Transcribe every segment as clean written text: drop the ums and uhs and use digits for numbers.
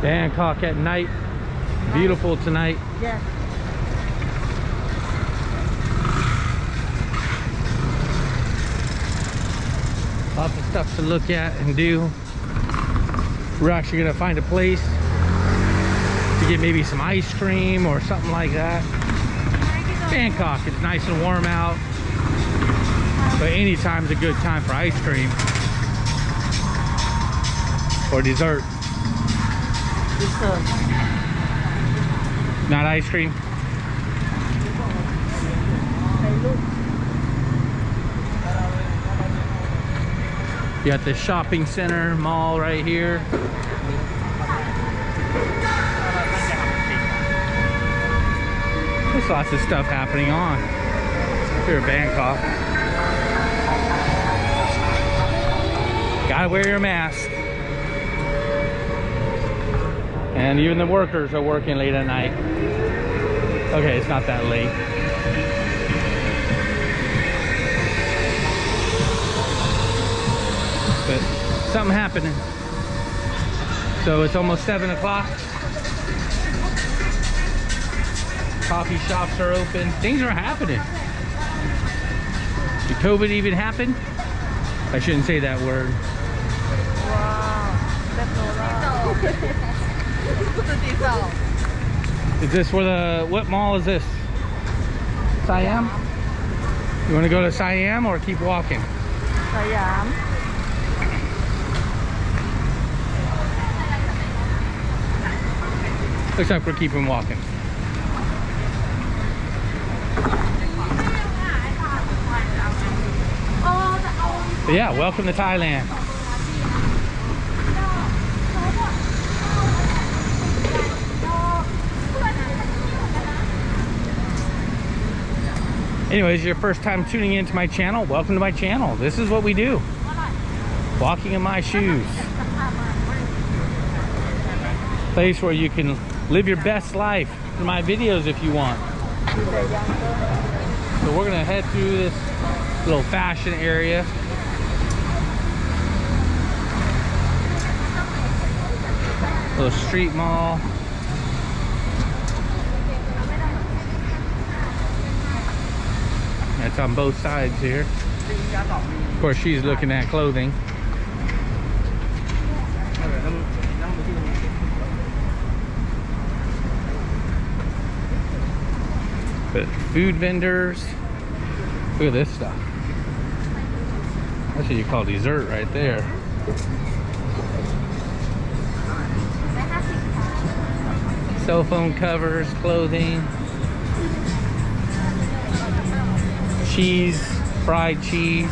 Bangkok at night. Beautiful tonight. Yeah. Lots of stuff to look at and do. We're actually gonna find a place to get maybe some ice cream or something like that. Bangkok, it's nice and warm out, but any time's a good time for ice cream or dessert. Not ice cream. You got the shopping center mall right here. There's lots of stuff happening on here in Bangkok. Gotta wear your mask. And even the workers are working late at night. Okay, it's not that late. But something happening. So it's almost 7 o'clock. Coffee shops are open. Things are happening. Did COVID even happen? I shouldn't say that word. Is this where the, what mall is this? Siam? You want to go to Siam or keep walking? Siam. Looks like we're keeping walking. But yeah, welcome to Thailand. Anyways, your first time tuning into my channel, welcome to my channel. This is what we do. Walking in my shoes. Place where you can live your best life in my videos if you want. So we're gonna head through this little fashion area. Little street mall. It's on both sides here. Of course, she's looking at clothing. But food vendors, look at this stuff. That's what you call dessert right there. Cell phone covers, clothing, cheese, fried cheese.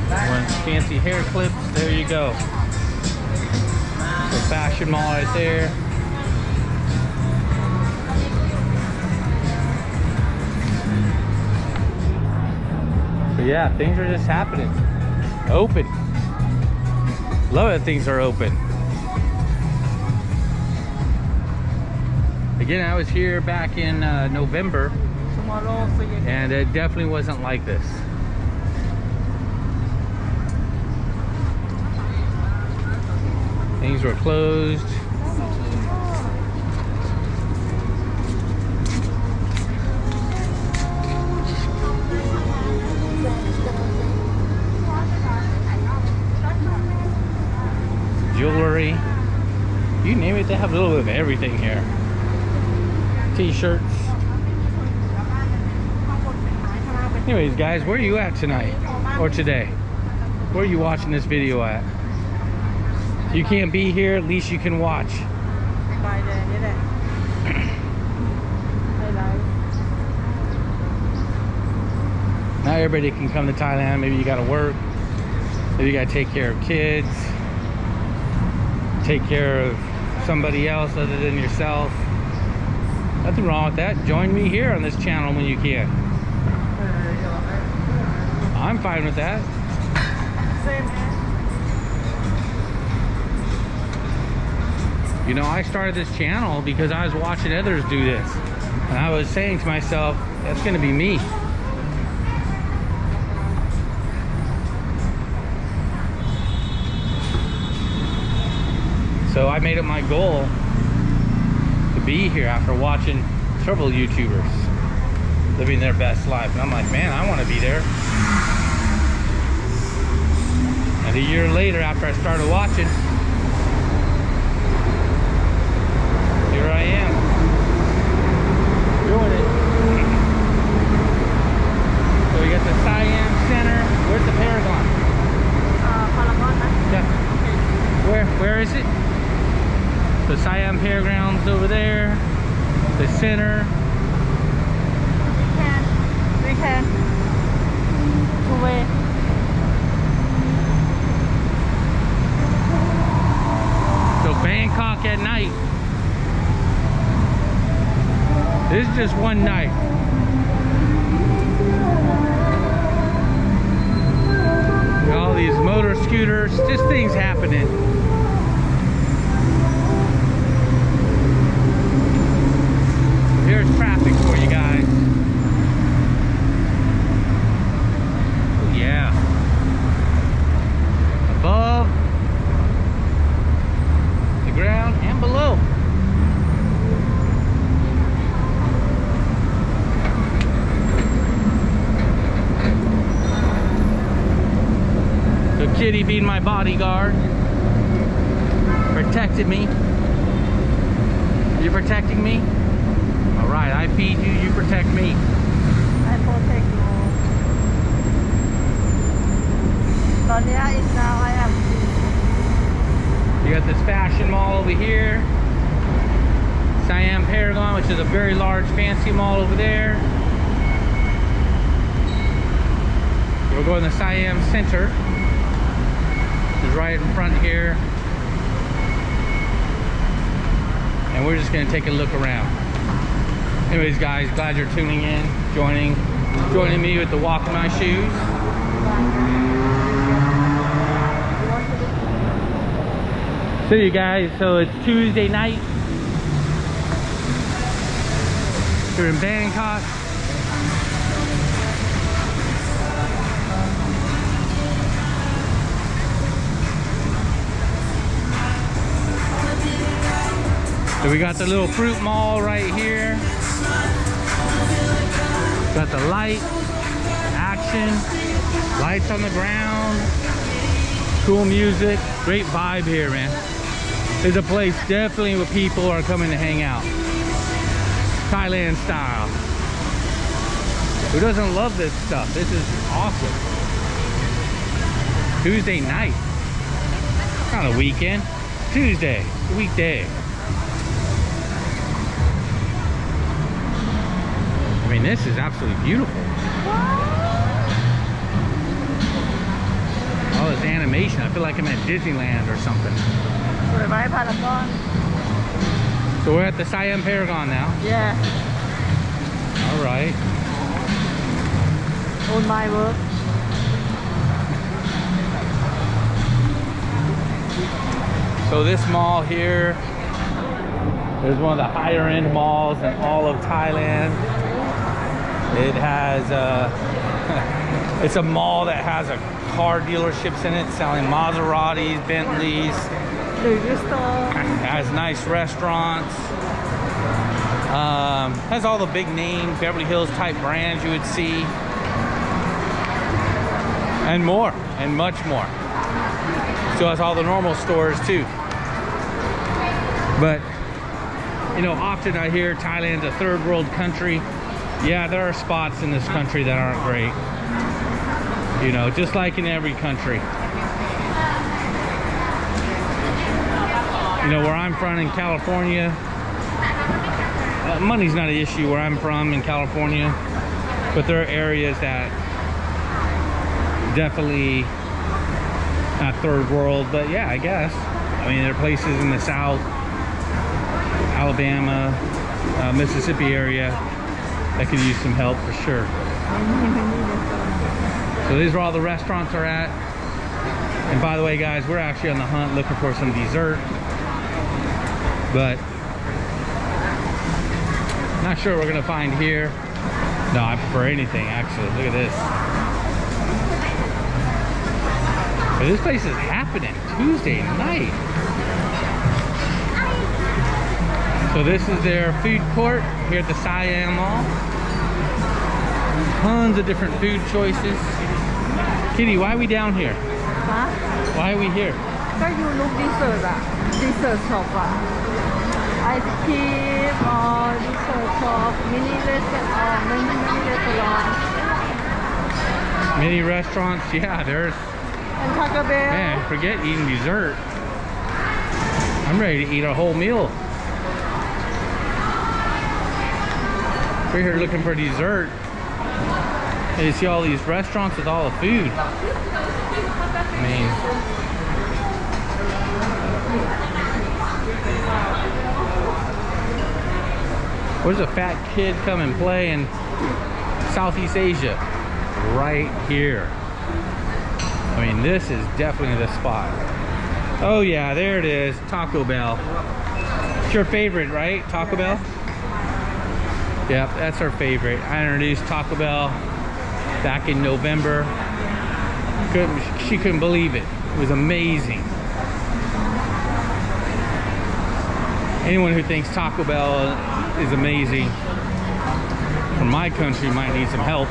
Want fancy hair clips? There you go. The fashion mall right there. But yeah, things are just happening. Open. Love that things are open. Again, I was here back in November, and it definitely wasn't like this. Things were closed. Jewelry. You name it, they have a little bit of everything here. T-shirts. Anyways, guys, where are you at tonight or today? Where are you watching this video at? You can't be here, at least you can watch. Not everybody can come to Thailand. Maybe you gotta work. Maybe you gotta take care of kids. Take care of somebody else other than yourself. Nothing wrong with that. Join me here on this channel when you can. I'm fine with that. You know, I started this channel because I was watching others do this. And I was saying to myself, that's gonna be me. I made it my goal to be here after watching several YouTubers living their best life. And I'm like, man, I want to be there. And a year later, after I started watching, here I am, doing it. So we got the Siam Center. Where's the Paragon? Paragon. Yeah. Where is it? The Siam Paragon's over there. The center. We can. Go away. So Bangkok at night. This is just one night. All these motor scooters, just things happening. Here's traffic for you guys. Oh, yeah. Above the ground and below. So Kitty, being my bodyguard, protected me. You protecting me? All right, I feed you, you protect me. I protect you. So yeah, it's now I am. You got this fashion mall over here. Siam Paragon, which is a very large fancy mall over there. We're going to Siam Center. It's right in front here. And we're just gonna take a look around. Anyways, guys, glad you're tuning in, joining me with the walk in my shoes. So you guys, so it's Tuesday night here in Bangkok. So we got the little fruit mall right here. Got the light, action, lights on the ground, cool music, great vibe here, man. It's a place definitely where people are coming to hang out. Thailand style. Who doesn't love this stuff? This is awesome. Tuesday night. Not a weekend. Tuesday, weekday. I mean, this is absolutely beautiful. All this animation. I feel like I'm at Disneyland or something. Paragon. So we're at the Siam Paragon now. Yeah. All right. On my work. So this mall here is one of the higher end malls in all of Thailand. It has it's a mall that has a car dealerships in it selling Maseratis, Bentleys. Has nice restaurants. Has all the big name Beverly Hills type brands you would see. And more, and much more. So has all the normal stores too. But, you know, often I hear Thailand's a third world country. Yeah, there are spots in this country that aren't great. You know, just like in every country. You know, where I'm from in California, money's not an issue where I'm from in California, but there are areas that definitely not third world, but yeah, I guess. I mean, there are places in the South, Alabama, Mississippi area that could use some help for sure. So these are all the restaurants are at. And by the way, guys, we're actually on the hunt looking for some dessert, but not sure what we're gonna find here. No, I prefer anything actually. Look at this. But this place is happening Tuesday night. So this is their food court here at the Siam Mall. Tons of different food choices. Kitty, why are we down here? Huh? Why are we here? ก็อยู่ลูกดีเซอร์อะดีเซอร์ช็อปอะไอศครีมดีเซอร์ช็อปมินิเรสต์มินิเรสต์ร้าน Many restaurants, yeah, there's, and Taco Bell man, forget eating dessert. I'm ready to eat a whole meal. We're here looking for dessert. And you see all these restaurants with all the food. I mean, where's a fat kid come and play in Southeast Asia? Right here. I mean, this is definitely the spot. Oh yeah, there it is, Taco Bell. It's your favorite, right? Taco Bell? Yep, that's our favorite. I introduced Taco Bell back in November. She couldn't believe it. It was amazing. Anyone who thinks Taco Bell is amazing from my country might need some help.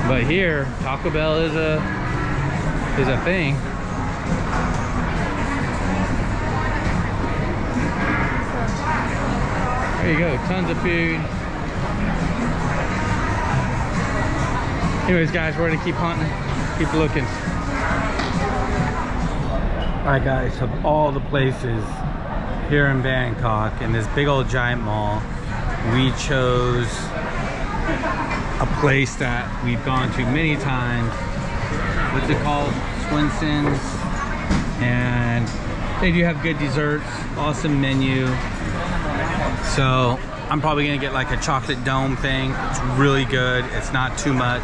But here, Taco Bell is a thing. There you go, tons of food. Anyways, guys, we're gonna keep hunting, keep looking. All right, guys, of all the places here in Bangkok, in this big old giant mall, we chose a place that we've gone to many times. What's it called? Swinson's. And they do have good desserts, awesome menu. So I'm probably gonna get like a chocolate dome thing. It's really good. It's not too much.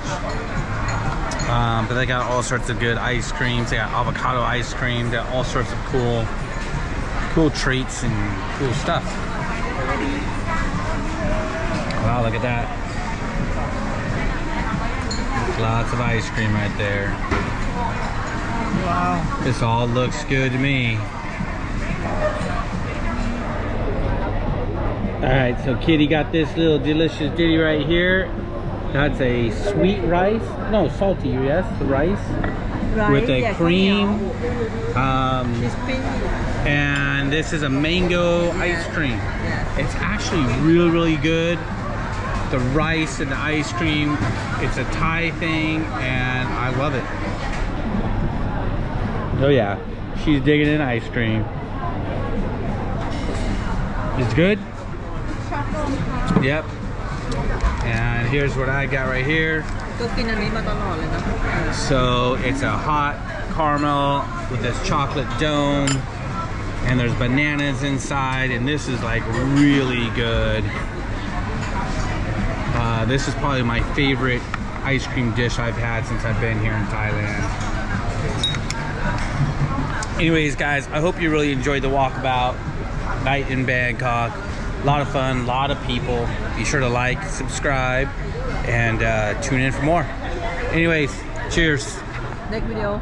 But they got all sorts of good ice creams. They got avocado ice cream. They got all sorts of cool treats and cool stuff. Wow, look at that. Lots of ice cream right there. Wow. This all looks good to me. Alright, so Kitty got this little delicious ditty right here. That's a sweet rice. No, salty, yes, the rice. With a cream. And this is a mango ice cream. It's actually really, really good. The rice and the ice cream, it's a Thai thing, and I love it. Oh yeah, she's digging in ice cream. It's good? Yep. And here's what I got right here. So it's a hot caramel with this chocolate dome, and there's bananas inside, and this is like really good. This is probably my favorite ice cream dish I've had since I've been here in Thailand. Anyways, guys, I hope you really enjoyed the walkabout night in Bangkok. A lot of fun, a lot of people. Be sure to like, subscribe, and tune in for more. Anyways, cheers. Next video.